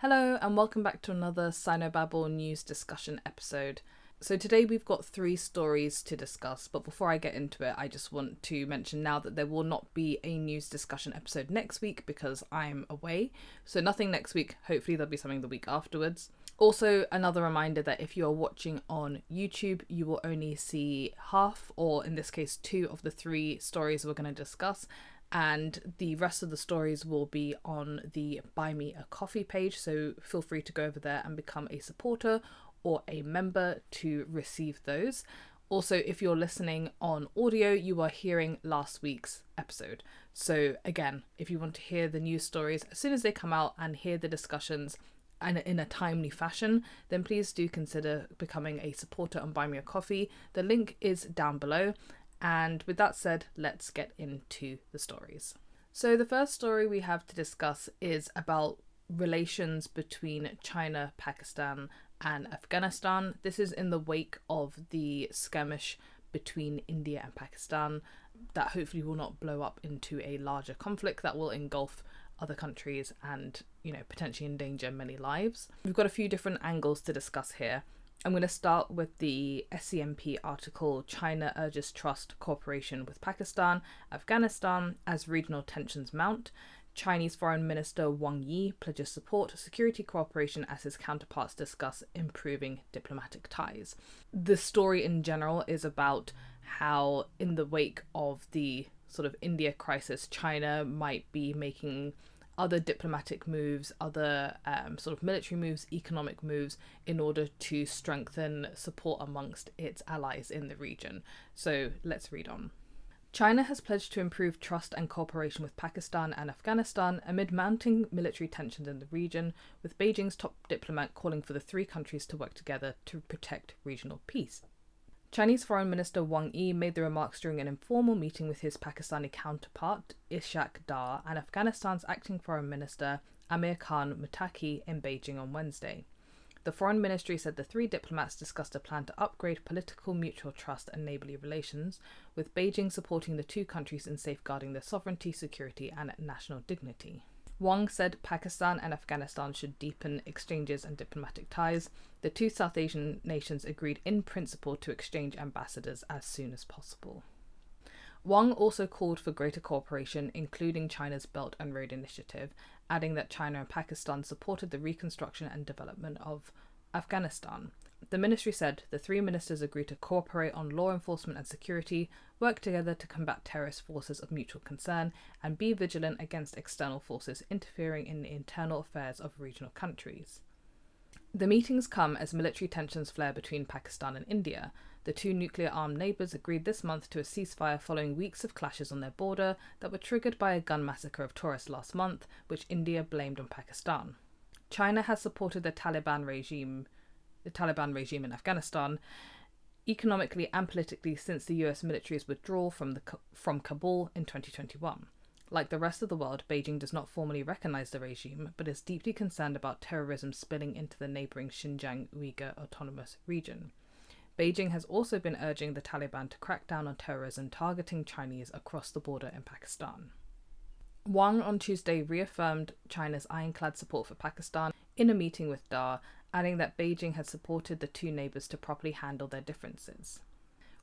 Hello and welcome back to another Sinobabble news discussion episode. So today we've got 3 stories to discuss, but before I get into it, I just want to mention now that there will not be a news discussion episode next week because I'm away. So nothing next week, hopefully there'll be something the week afterwards. Also, another reminder that if you are watching on YouTube, you will only see half, or in this case 2 of the 3 stories we're going to discuss. And the rest of the stories will be on the Buy Me a Coffee page, so feel free to go over there and become a supporter or a member to receive those. Also, if you're listening on audio, you are hearing last week's episode. So again, if you want to hear the news stories as soon as they come out and hear the discussions and in a timely fashion, then please do consider becoming a supporter on Buy Me a Coffee. The link is down below. And with that said, let's get into the stories. So the first story we have to discuss is about relations between China, Pakistan and Afghanistan. This is in the wake of the skirmish between India and Pakistan that hopefully will not blow up into a larger conflict that will engulf other countries and, potentially endanger many lives. We've got a few different angles to discuss here. I'm going to start with the SCMP article, China urges trust cooperation with Pakistan, Afghanistan as regional tensions mount. Chinese Foreign Minister Wang Yi pledges support security cooperation as his counterparts discuss improving diplomatic ties. The story in general is about how in the wake of the sort of India crisis, China might be making other diplomatic moves, other sort of military moves, economic moves in order to strengthen support amongst its allies in the region. So let's read on. China has pledged to improve trust and cooperation with Pakistan and Afghanistan amid mounting military tensions in the region, with Beijing's top diplomat calling for the 3 countries to work together to protect regional peace. Chinese Foreign Minister Wang Yi made the remarks during an informal meeting with his Pakistani counterpart, Ishaq Dar, and Afghanistan's acting Foreign Minister, Amir Khan Muttaqi, in Beijing on Wednesday. The Foreign Ministry said the 3 diplomats discussed a plan to upgrade political mutual trust and neighbourly relations, with Beijing supporting the 2 countries in safeguarding their sovereignty, security, and national dignity. Wang said Pakistan and Afghanistan should deepen exchanges and diplomatic ties. The 2 South Asian nations agreed in principle to exchange ambassadors as soon as possible. Wang also called for greater cooperation, including China's Belt and Road Initiative, adding that China and Pakistan supported the reconstruction and development of Afghanistan. The ministry said the 3 ministers agreed to cooperate on law enforcement and security, work together to combat terrorist forces of mutual concern, and be vigilant against external forces interfering in the internal affairs of regional countries. The meetings come as military tensions flare between Pakistan and India. The 2 nuclear-armed neighbours agreed this month to a ceasefire following weeks of clashes on their border that were triggered by a gun massacre of tourists last month, which India blamed on Pakistan. China has supported the Taliban regime in Afghanistan economically and politically since the US military's withdrawal from Kabul in 2021. Like the rest of the world, Beijing does not formally recognise the regime, but is deeply concerned about terrorism spilling into the neighbouring Xinjiang Uyghur Autonomous Region. Beijing has also been urging the Taliban to crack down on terrorism targeting Chinese across the border in Pakistan. Wang on Tuesday reaffirmed China's ironclad support for Pakistan in a meeting with Dar, adding that Beijing had supported the 2 neighbours to properly handle their differences.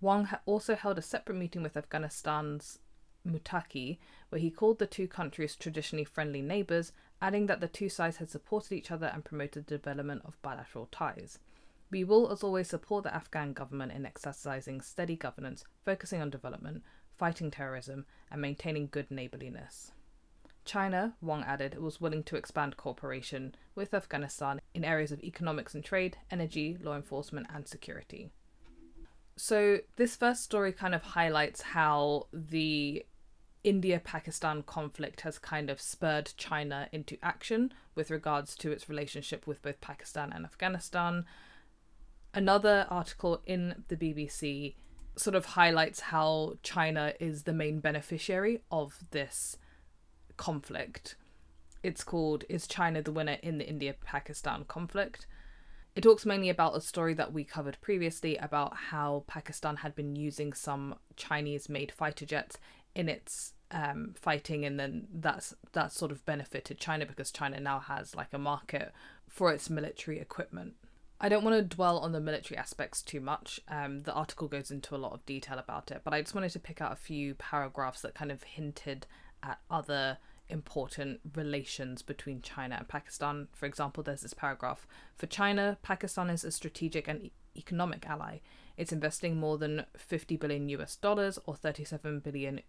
Wang also held a separate meeting with Afghanistan's Muttaqi, where he called the 2 countries traditionally friendly neighbours, adding that the 2 sides had supported each other and promoted the development of bilateral ties. We will, as always, support the Afghan government in exercising steady governance, focusing on development, fighting terrorism, and maintaining good neighbourliness. China, Wang added, was willing to expand cooperation with Afghanistan in areas of economics and trade, energy, law enforcement, and security. So this first story kind of highlights how the India-Pakistan conflict has kind of spurred China into action with regards to its relationship with both Pakistan and Afghanistan. Another article in the BBC sort of highlights how China is the main beneficiary of this conflict. It's called "Is China the Winner in the India-Pakistan Conflict?" It talks mainly about a story that we covered previously about how Pakistan had been using some Chinese-made fighter jets in its fighting, and then that's sort of benefited China because China now has like a market for its military equipment. I don't want to dwell on the military aspects too much. The article goes into a lot of detail about it, but I just wanted to pick out a few paragraphs that kind of hinted at other important relations between China and Pakistan. For example, there's this paragraph: for China, Pakistan is a strategic and economic ally. It's investing more than 50 billion US dollars or 37 billion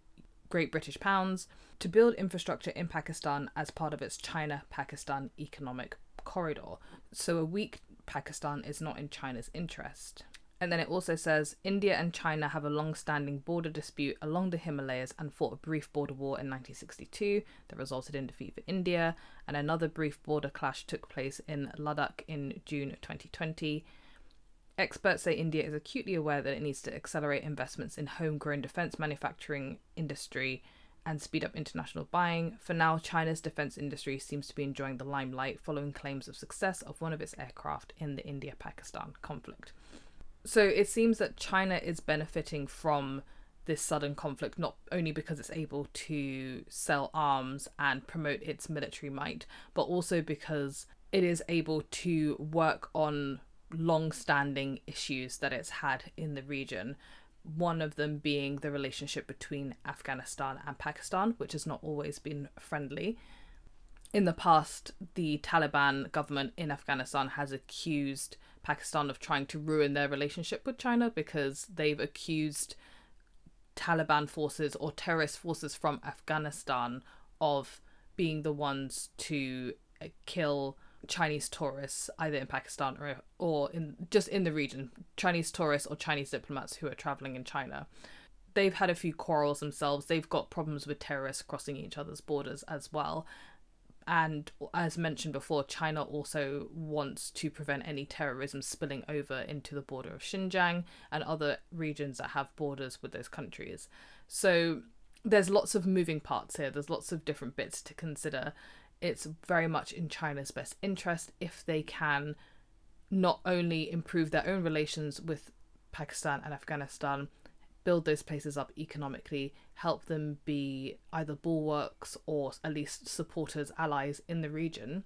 Great British pounds to build infrastructure in Pakistan as part of its China-Pakistan economic corridor. So a weak Pakistan is not in China's interest. And then it also says India and China have a long-standing border dispute along the Himalayas and fought a brief border war in 1962 that resulted in defeat for India, and another brief border clash took place in Ladakh in June 2020. Experts say India is acutely aware that it needs to accelerate investments in homegrown defence manufacturing industry and speed up international buying. For now, China's defence industry seems to be enjoying the limelight following claims of success of one of its aircraft in the India-Pakistan conflict. So it seems that China is benefiting from this sudden conflict, not only because it's able to sell arms and promote its military might, but also because it is able to work on long-standing issues that it's had in the region. One of them being the relationship between Afghanistan and Pakistan, which has not always been friendly. In the past, the Taliban government in Afghanistan has accused Pakistan of trying to ruin their relationship with China because they've accused Taliban forces or terrorist forces from Afghanistan of being the ones to kill Chinese tourists either in Pakistan or in just in the region, Chinese tourists or Chinese diplomats who are traveling in China. They've had a few quarrels themselves. They've got problems with terrorists crossing each other's borders as well. And as mentioned before, China also wants to prevent any terrorism spilling over into the border of Xinjiang and other regions that have borders with those countries. So there's lots of moving parts here. There's lots of different bits to consider. It's very much in China's best interest if they can not only improve their own relations with Pakistan and Afghanistan, build those places up economically, help them be either bulwarks or at least supporters, allies in the region,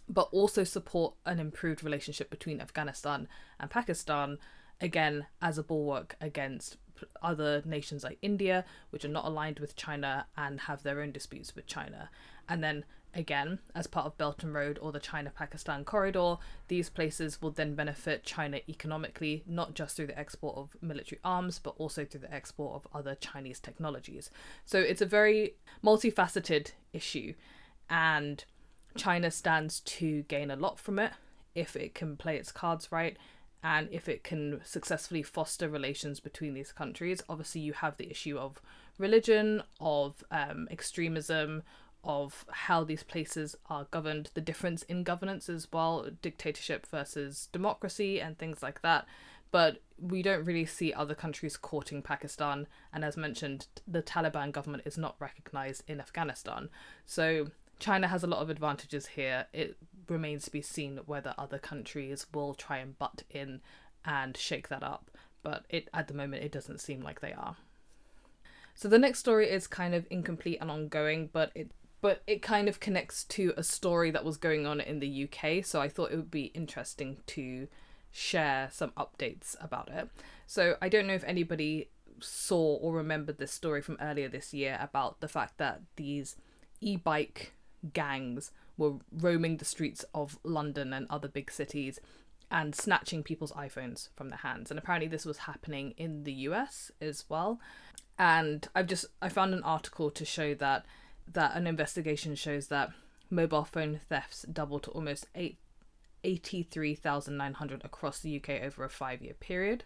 but also support an improved relationship between Afghanistan and Pakistan, again, as a bulwark against other nations like India, which are not aligned with China and have their own disputes with China. And then again, as part of Belt and Road or the China-Pakistan corridor, these places will then benefit China economically, not just through the export of military arms, but also through the export of other Chinese technologies. So it's a very multifaceted issue, and China stands to gain a lot from it if it can play its cards right, and if it can successfully foster relations between these countries. Obviously, you have the issue of religion, of extremism, of how these places are governed, the difference in governance as well, dictatorship versus democracy and things like that. But we don't really see other countries courting Pakistan. And as mentioned, the Taliban government is not recognized in Afghanistan. So China has a lot of advantages here. It remains to be seen whether other countries will try and butt in and shake that up. But at the moment, it doesn't seem like they are. So the next story is kind of incomplete and ongoing, but it kind of connects to a story that was going on in the UK, so I thought it would be interesting to share some updates about it. So I don't know if anybody saw or remembered this story from earlier this year about the fact that these e-bike gangs were roaming the streets of London and other big cities and snatching people's iPhones from their hands. And apparently this was happening in the US as well. And I found an article to show that an investigation shows that mobile phone thefts doubled to almost 83,900 across the UK over a 5-year period.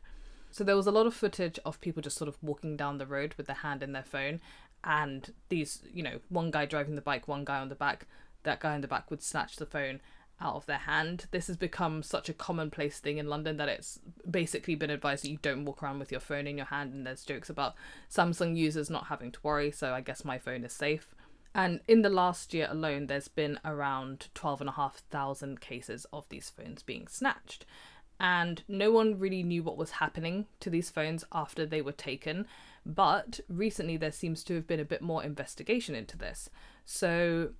So there was a lot of footage of people just sort of walking down the road with their hand in their phone, and these, one guy driving the bike, one guy on the back, that guy on the back would snatch the phone out of their hand. This has become such a commonplace thing in London that it's basically been advised that you don't walk around with your phone in your hand, and there's jokes about Samsung users not having to worry, so I guess my phone is safe. And in the last year alone, there's been around 12,500 cases of these phones being snatched. And no one really knew what was happening to these phones after they were taken. But recently there seems to have been a bit more investigation into this. So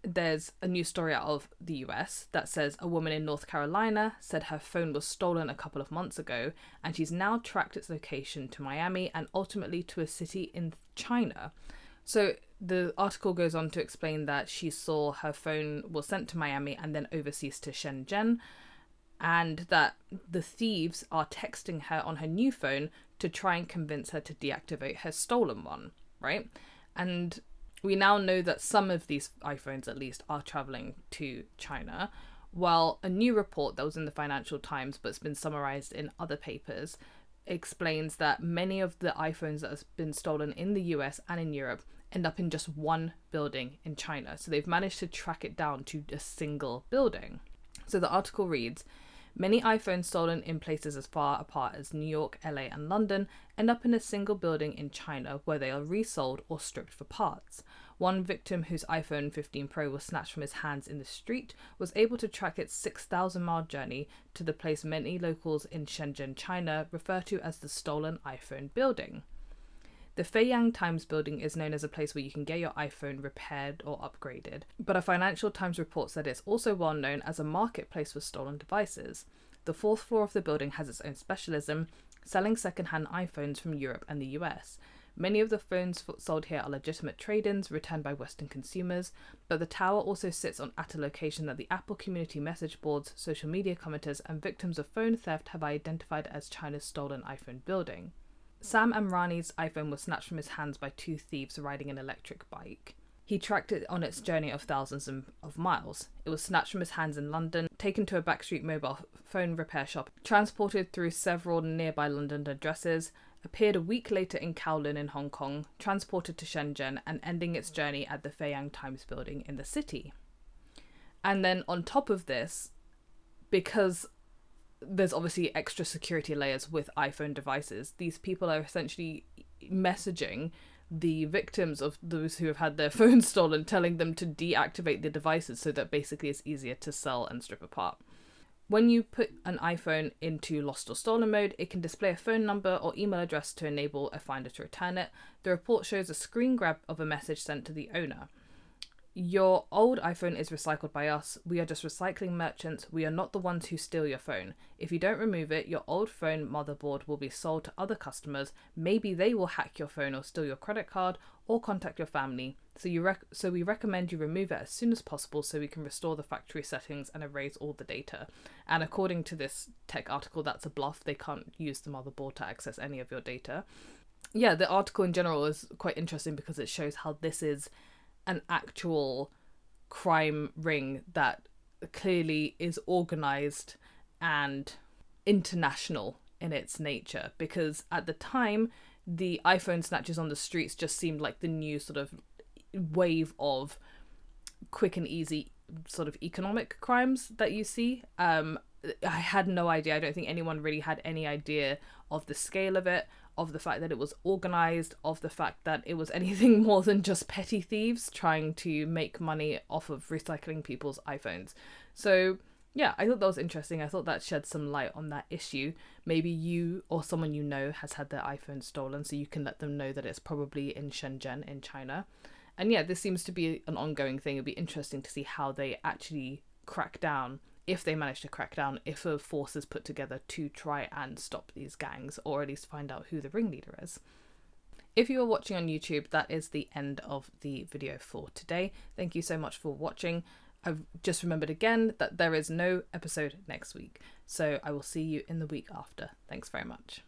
there's a new story out of the US that says a woman in North Carolina said her phone was stolen a couple of months ago, and she's now tracked its location to Miami and ultimately to a city in China. So the article goes on to explain that she saw her phone was sent to Miami and then overseas to Shenzhen, and that the thieves are texting her on her new phone to try and convince her to deactivate her stolen one, right? And we now know that some of these iPhones, at least, are traveling to China, while a new report that was in the Financial Times but it's been summarized in other papers explains that many of the iPhones that have been stolen in the US and in Europe end up in just one building in China. So they've managed to track it down to a single building. So the article reads, many iPhones stolen in places as far apart as New York, LA, and London end up in a single building in China where they are resold or stripped for parts. One victim whose iPhone 15 Pro was snatched from his hands in the street was able to track its 6,000-mile journey to the place many locals in Shenzhen, China refer to as the stolen iPhone building. The Feiyang Times building is known as a place where you can get your iPhone repaired or upgraded, but a Financial Times report said it's also well known as a marketplace for stolen devices. The fourth floor of the building has its own specialism, selling second-hand iPhones from Europe and the US. Many of the phones sold here are legitimate trade-ins returned by Western consumers, but the tower also sits at a location that the Apple community message boards, social media commenters, and victims of phone theft have identified as China's stolen iPhone building. Sam Amrani's iPhone was snatched from his hands by two thieves riding an electric bike. He tracked it on its journey of thousands of miles. It was snatched from his hands in London, taken to a backstreet mobile phone repair shop, transported through several nearby London addresses, appeared a week later in Kowloon in Hong Kong, transported to Shenzhen, and ending its journey at the Feiyang Times building in the city. And then on top of this, because there's obviously extra security layers with iPhone devices, these people are essentially messaging the victims of those who have had their phones stolen, telling them to deactivate the devices so that basically it's easier to sell and strip apart. When you put an iPhone into lost or stolen mode, it can display a phone number or email address to enable a finder to return it. The report shows a screen grab of a message sent to the owner. Your old iPhone is recycled by us. We are just recycling merchants. We are not the ones who steal your phone. If you don't remove it, your old phone motherboard will be sold to other customers. Maybe they will hack your phone or steal your credit card or contact your family. So we recommend you remove it as soon as possible so we can restore the factory settings and erase all the data. And according to this tech article, that's a bluff. They can't use the motherboard to access any of your data. Yeah, the article in general is quite interesting because it shows how this is an actual crime ring that clearly is organized and international in its nature, because at the time the iPhone snatches on the streets just seemed like the new sort of wave of quick and easy sort of economic crimes that you see. I had no idea. I don't think anyone really had any idea of the scale of it, of the fact that it was organized, of the fact that it was anything more than just petty thieves trying to make money off of recycling people's iPhones. So yeah, I thought that was interesting. I thought that shed some light on that issue. Maybe you or someone you know has had their iPhone stolen, so you can let them know that it's probably in Shenzhen in China. And yeah, this seems to be an ongoing thing. It'd be interesting to see how they actually crack down, if they manage to crack down, if a force is put together to try and stop these gangs, or at least find out who the ringleader is. If you are watching on YouTube, that is the end of the video for today. Thank you so much for watching. I've just remembered again that there is no episode next week, so I will see you in the week after. Thanks very much.